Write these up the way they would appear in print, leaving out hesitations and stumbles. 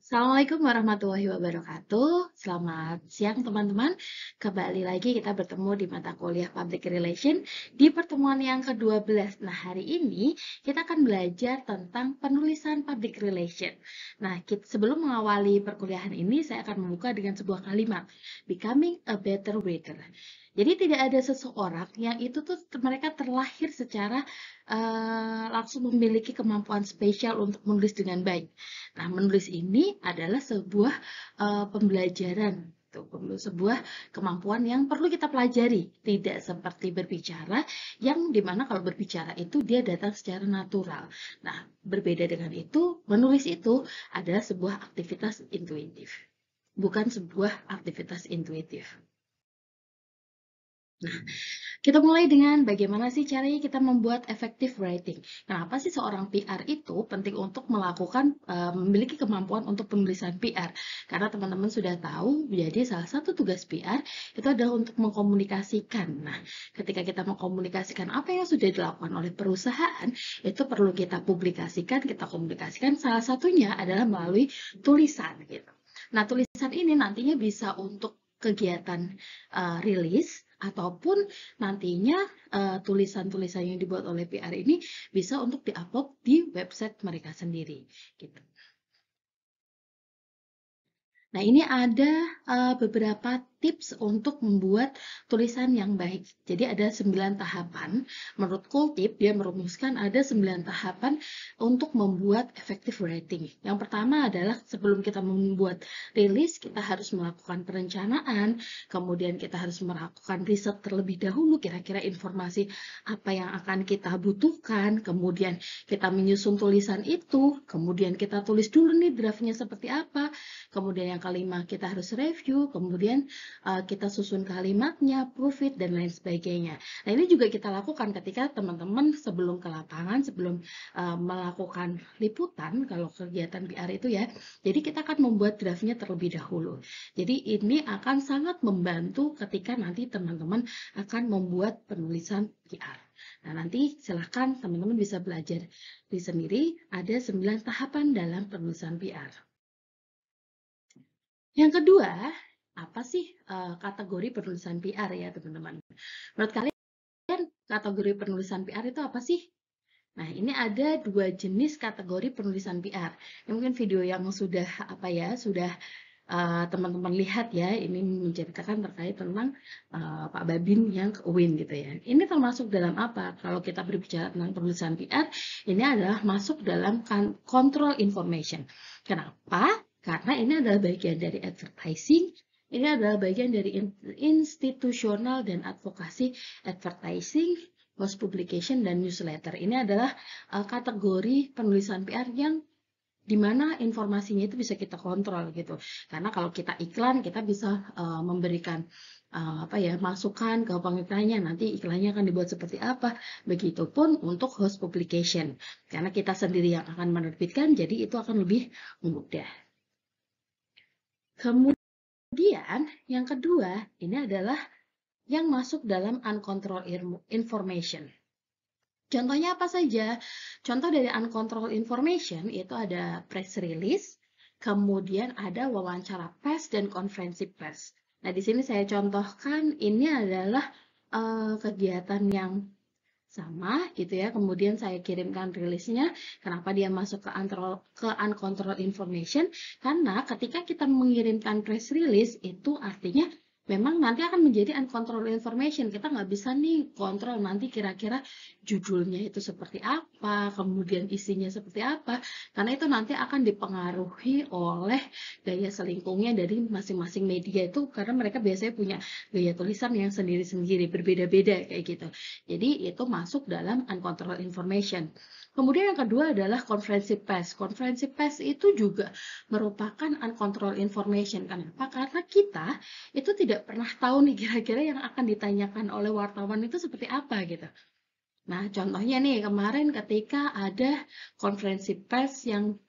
Assalamualaikum warahmatullahi wabarakatuh. Selamat siang teman-teman. Kembali lagi kita bertemu di mata kuliah Public Relation di pertemuan yang ke-12. Nah, hari ini kita akan belajar tentang penulisan Public Relation. Nah, sebelum mengawali perkuliahan ini, saya akan membuka dengan sebuah kalimat, Becoming a Better Writer. Jadi tidak ada seseorang yang itu tuh mereka terlahir secara langsung memiliki kemampuan spesial untuk menulis dengan baik. Nah, menulis ini adalah sebuah pembelajaran, sebuah kemampuan yang perlu kita pelajari. Tidak seperti berbicara, yang dimana kalau berbicara itu dia datang secara natural. Nah, berbeda dengan itu, menulis itu adalah sebuah aktivitas intuitif, bukan sebuah aktivitas intuitif. Nah, kita mulai dengan bagaimana sih caranya kita membuat effective writing. Kenapa sih seorang PR itu penting untuk memiliki kemampuan untuk penulisan PR? Karena teman-teman sudah tahu, jadi salah satu tugas PR itu adalah untuk mengkomunikasikan. Nah, ketika kita mengkomunikasikan apa yang sudah dilakukan oleh perusahaan, itu perlu kita publikasikan, kita komunikasikan. Salah satunya adalah melalui tulisan gitu. Nah, tulisan ini nantinya bisa untuk kegiatan rilis ataupun nantinya tulisan-tulisan yang dibuat oleh PR ini bisa untuk diupload di website mereka sendiri gitu. Nah, ini ada beberapa tips untuk membuat tulisan yang baik. Jadi ada 9 tahapan. Menurut Kultip, dia merumuskan ada 9 tahapan untuk membuat effective writing. Yang pertama adalah sebelum kita membuat rilis, kita harus melakukan perencanaan, kemudian kita harus melakukan riset terlebih dahulu, kira-kira informasi apa yang akan kita butuhkan, kemudian kita menyusun tulisan itu, kemudian kita tulis dulu nih draftnya seperti apa, kemudian yang kelima kita harus review, kemudian kita susun kalimatnya, proofread, dan lain sebagainya. Nah, ini juga kita lakukan ketika teman-teman sebelum ke lapangan, sebelum melakukan liputan, kalau kegiatan PR itu ya, jadi kita akan membuat draftnya terlebih dahulu. Jadi ini akan sangat membantu ketika nanti teman-teman akan membuat penulisan PR. Nah, nanti silahkan teman-teman bisa belajar di sendiri, ada 9 tahapan dalam penulisan PR. Yang kedua, apa sih kategori penulisan PR ya teman-teman? Menurut kalian kategori penulisan PR itu apa sih? Nah, ini ada 2 jenis kategori penulisan PR. Ini mungkin video yang sudah teman-teman lihat ya, ini menceritakan terkait tentang Pak Babin yang ke UIN gitu ya. Ini termasuk dalam apa? Kalau kita berbicara tentang penulisan PR, ini adalah masuk dalam control information. Kenapa? Karena ini adalah bagian dari advertising, ini adalah bagian dari institusional dan advokasi advertising, post publication, dan newsletter. Ini adalah kategori penulisan PR yang dimana informasinya itu bisa kita kontrol gitu. Karena kalau kita iklan, kita bisa memberikan masukan ke pengiklannya, nanti iklannya akan dibuat seperti apa. Begitupun untuk host publication, karena kita sendiri yang akan menerbitkan, jadi itu akan lebih mudah. Kemudian yang kedua, ini adalah yang masuk dalam uncontrolled information. Contohnya apa saja? Contoh dari uncontrolled information itu ada press release, kemudian ada wawancara pers dan konferensi pers. Nah, di sini saya contohkan ini adalah kegiatan yang sama gitu ya, kemudian saya kirimkan rilisnya. Kenapa dia masuk ke uncontrolled information? Karena ketika kita mengirimkan press release itu artinya memang nanti akan menjadi uncontrolled information. Kita nggak bisa nih kontrol nanti kira-kira judulnya itu seperti apa, kemudian isinya seperti apa, karena itu nanti akan dipengaruhi oleh gaya selingkungnya dari masing-masing media itu, karena mereka biasanya punya gaya tulisan yang sendiri-sendiri, berbeda-beda kayak gitu. Jadi itu masuk dalam uncontrolled information. Kemudian yang kedua adalah konferensi pers. Konferensi pers itu juga merupakan uncontrolled information. Kenapa? Karena kita itu tidak pernah tahu nih kira-kira yang akan ditanyakan oleh wartawan itu seperti apa gitu. Nah, contohnya nih kemarin ketika ada konferensi pers yang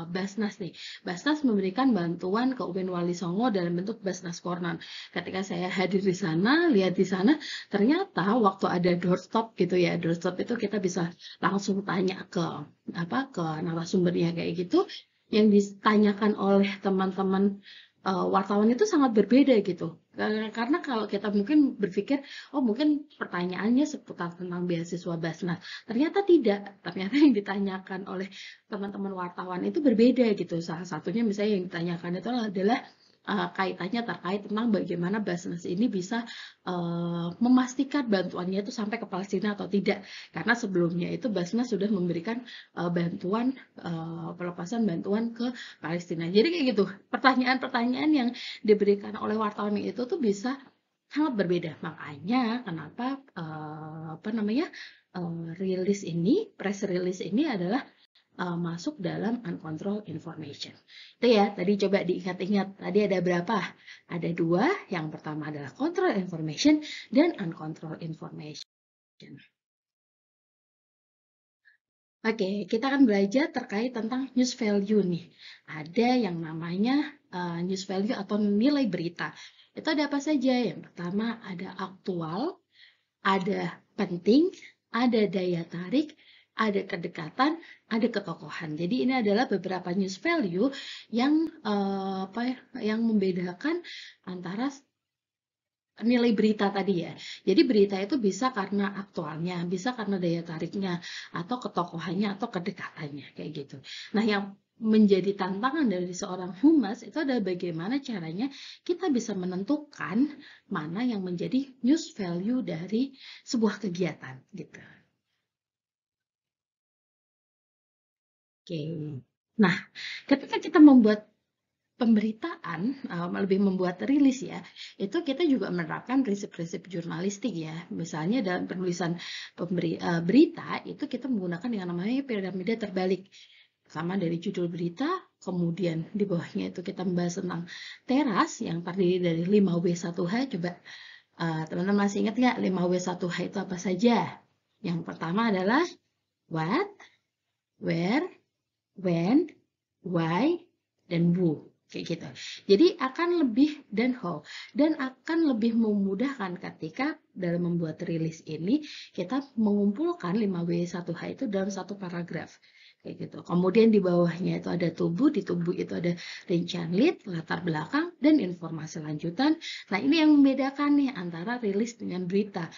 Basnas nih. Basnas memberikan bantuan ke UIN Wali Songo dalam bentuk Basnas Corner. Ketika saya hadir di sana, lihat di sana, ternyata waktu ada doorstop gitu ya, doorstop itu kita bisa langsung tanya ke narasumbernya kayak gitu. yang ditanyakan oleh teman-teman wartawan itu sangat berbeda gitu. Karena kalau kita mungkin berpikir, oh mungkin pertanyaannya seputar tentang beasiswa Basnas. Ternyata tidak. Ternyata yang ditanyakan oleh teman-teman wartawan itu berbeda gitu. Salah satunya misalnya yang ditanyakan itu adalah kaitannya terkait tentang bagaimana Basnas ini bisa memastikan bantuannya itu sampai ke Palestina atau tidak. Karena sebelumnya itu Basnas sudah memberikan bantuan pelepasan bantuan ke Palestina. Jadi kayak gitu, pertanyaan-pertanyaan yang diberikan oleh wartawan itu tuh bisa sangat berbeda. Makanya kenapa rilis ini, press release ini adalah masuk dalam uncontrolled information. Itu ya, tadi coba diingat-ingat. Tadi ada berapa? Ada 2. Yang pertama adalah control information dan uncontrolled information. Oke, kita akan belajar terkait tentang news value nih. Ada yang namanya news value atau nilai berita. Itu ada apa saja? Yang pertama ada aktual, ada penting, ada daya tarik, ada kedekatan, ada ketokohan. Jadi ini adalah beberapa news value yang yang membedakan antara nilai berita tadi ya. Jadi berita itu bisa karena aktualnya, bisa karena daya tariknya, atau ketokohannya, atau kedekatannya, kayak gitu. Nah, yang menjadi tantangan dari seorang humas itu adalah bagaimana caranya kita bisa menentukan mana yang menjadi news value dari sebuah kegiatan, gitu. Oke. Nah, ketika kita membuat pemberitaan, lebih membuat rilis ya, itu kita juga menerapkan prinsip-prinsip jurnalistik ya. Misalnya dalam penulisan berita, itu kita menggunakan yang namanya piramida terbalik. Pertama dari judul berita, kemudian di bawahnya itu kita membahas tentang teras yang terdiri dari 5W1H. Coba teman-teman masih ingat nggak 5W1H itu apa saja? Yang pertama adalah what, where, when, why, dan who. Kayak gitu. Jadi akan lebih dan how, dan akan lebih memudahkan ketika dalam membuat rilis ini kita mengumpulkan 5W1H itu dalam satu paragraf. Kayak gitu. Kemudian di bawahnya itu ada tubuh, di tubuh itu ada rincian lead, latar belakang, dan informasi lanjutan. Nah, ini yang membedakan nih antara rilis dengan berita.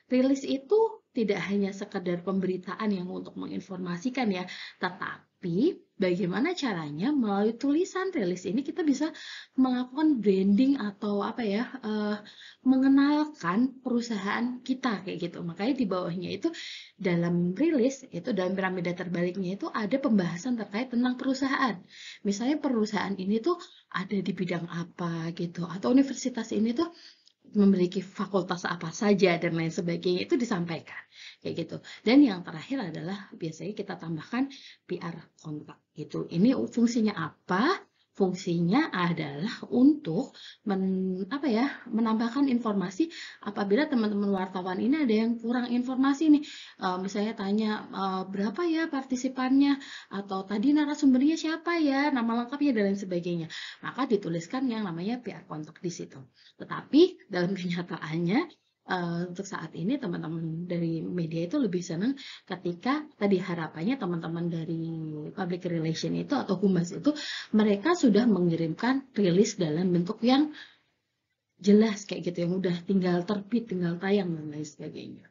Rilis itu tidak hanya sekedar pemberitaan yang untuk menginformasikan ya, tetapi bagaimana caranya melalui tulisan rilis ini kita bisa melakukan branding atau mengenalkan perusahaan kita kayak gitu. Makanya di bawahnya itu dalam rilis itu dalam piramida terbaliknya itu ada pembahasan terkait tentang perusahaan. Misalnya perusahaan ini tuh ada di bidang apa gitu, atau universitas ini tuh memiliki fakultas apa saja dan lain sebagainya itu disampaikan kayak gitu. Dan yang terakhir adalah biasanya kita tambahkan PR kontak gitu. Ini fungsinya apa? Fungsinya adalah untuk menambahkan informasi apabila teman-teman wartawan ini ada yang kurang informasi nih. Misalnya tanya berapa ya partisipannya, atau tadi narasumbernya siapa ya, nama lengkapnya dan lain sebagainya. Maka dituliskan yang namanya PR kontak di situ. Tetapi dalam kenyataannya untuk saat ini teman-teman dari media itu lebih senang ketika tadi harapannya teman-teman dari public relation itu atau humas itu mereka sudah mengirimkan rilis dalam bentuk yang jelas kayak gitu, yang udah tinggal terbit, tinggal tayang dan lain sebagainya.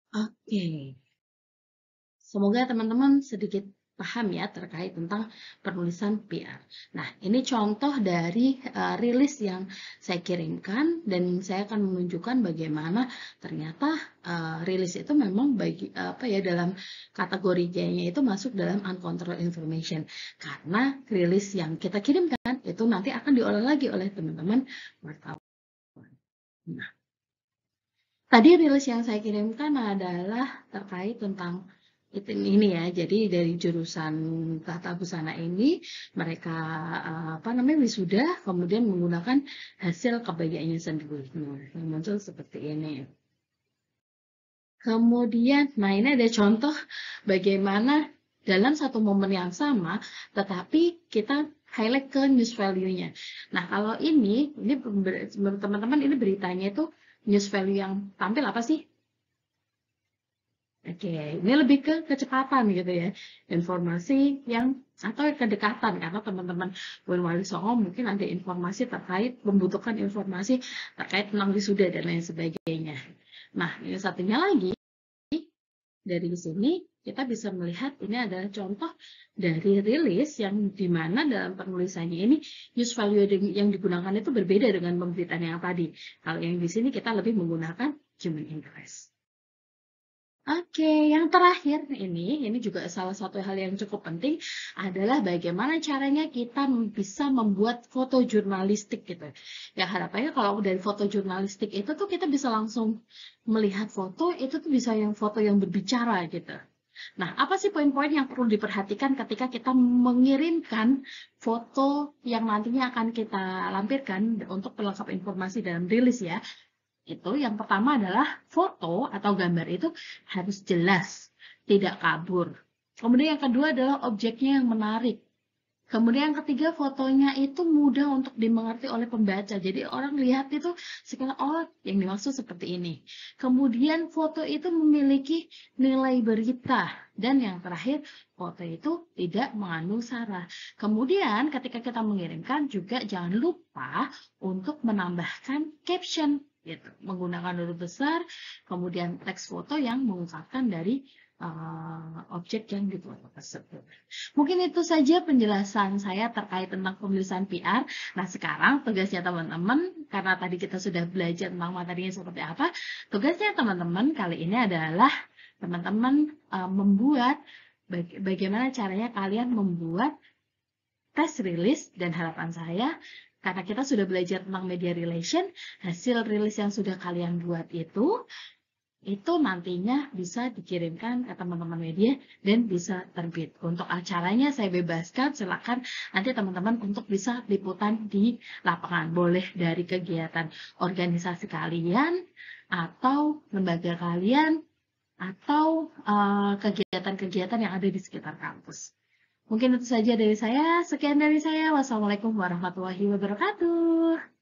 Oke. Semoga teman-teman sedikit paham ya terkait tentang penulisan PR. Nah, ini contoh dari rilis yang saya kirimkan dan saya akan menunjukkan bagaimana ternyata rilis itu memang dalam kategorinya itu masuk dalam uncontrolled information. Karena rilis yang kita kirimkan itu nanti akan diolah lagi oleh teman-teman wartawan. Nah, tadi rilis yang saya kirimkan adalah terkait tentang ini ya, jadi dari jurusan tata busana ini mereka wisuda kemudian menggunakan hasil kebahagiaannya sendiri. Nah, yang muncul seperti ini. Kemudian, nah ini ada contoh bagaimana dalam satu momen yang sama, tetapi kita highlight ke news value-nya. Nah, kalau ini teman-teman ini beritanya itu news value yang tampil apa sih? Oke, ini lebih ke kecepatan gitu ya, informasi yang atau kedekatan karena teman-teman Bun Wali Songo mungkin ada informasi terkait membutuhkan informasi terkait tentang wisuda dan lain sebagainya. Nah, ini satunya lagi dari sini kita bisa melihat ini adalah contoh dari rilis yang dimana dalam penulisannya ini use value yang digunakan itu berbeda dengan pemberitaan yang tadi. Kalau yang di sini kita lebih menggunakan human interest. Oke, yang terakhir ini juga salah satu hal yang cukup penting adalah bagaimana caranya kita bisa membuat foto jurnalistik gitu. Ya harapannya kalau dari foto jurnalistik itu tuh kita bisa langsung melihat foto, itu tuh bisa yang foto yang berbicara gitu. Nah, apa sih poin-poin yang perlu diperhatikan ketika kita mengirimkan foto yang nantinya akan kita lampirkan untuk pelengkap informasi dalam rilis ya? Itu yang pertama adalah foto atau gambar itu harus jelas, tidak kabur. Kemudian yang kedua adalah objeknya yang menarik. Kemudian yang ketiga fotonya itu mudah untuk dimengerti oleh pembaca. Jadi orang lihat itu sekarang oh yang dimaksud seperti ini. Kemudian foto itu memiliki nilai berita. Dan yang terakhir foto itu tidak mengandung sara. Kemudian ketika kita mengirimkan juga jangan lupa untuk menambahkan caption gitu. Menggunakan huruf besar, kemudian teks foto yang mengungkapkan dari objek yang difoto tersebut. Mungkin itu saja penjelasan saya terkait tentang penulisan PR. Nah, sekarang tugasnya teman-teman, karena tadi kita sudah belajar tentang materinya seperti apa, tugasnya teman-teman kali ini adalah teman-teman membuat bagaimana caranya kalian membuat press release dan harapan saya karena kita sudah belajar tentang media relation, hasil rilis yang sudah kalian buat itu nantinya bisa dikirimkan ke teman-teman media dan bisa terbit. Untuk acaranya saya bebaskan, silakan nanti teman-teman untuk bisa liputan di lapangan. Boleh dari kegiatan organisasi kalian, atau lembaga kalian, atau kegiatan-kegiatan yang ada di sekitar kampus. Mungkin itu saja dari saya. Sekian dari saya. Wassalamualaikum warahmatullahi wabarakatuh.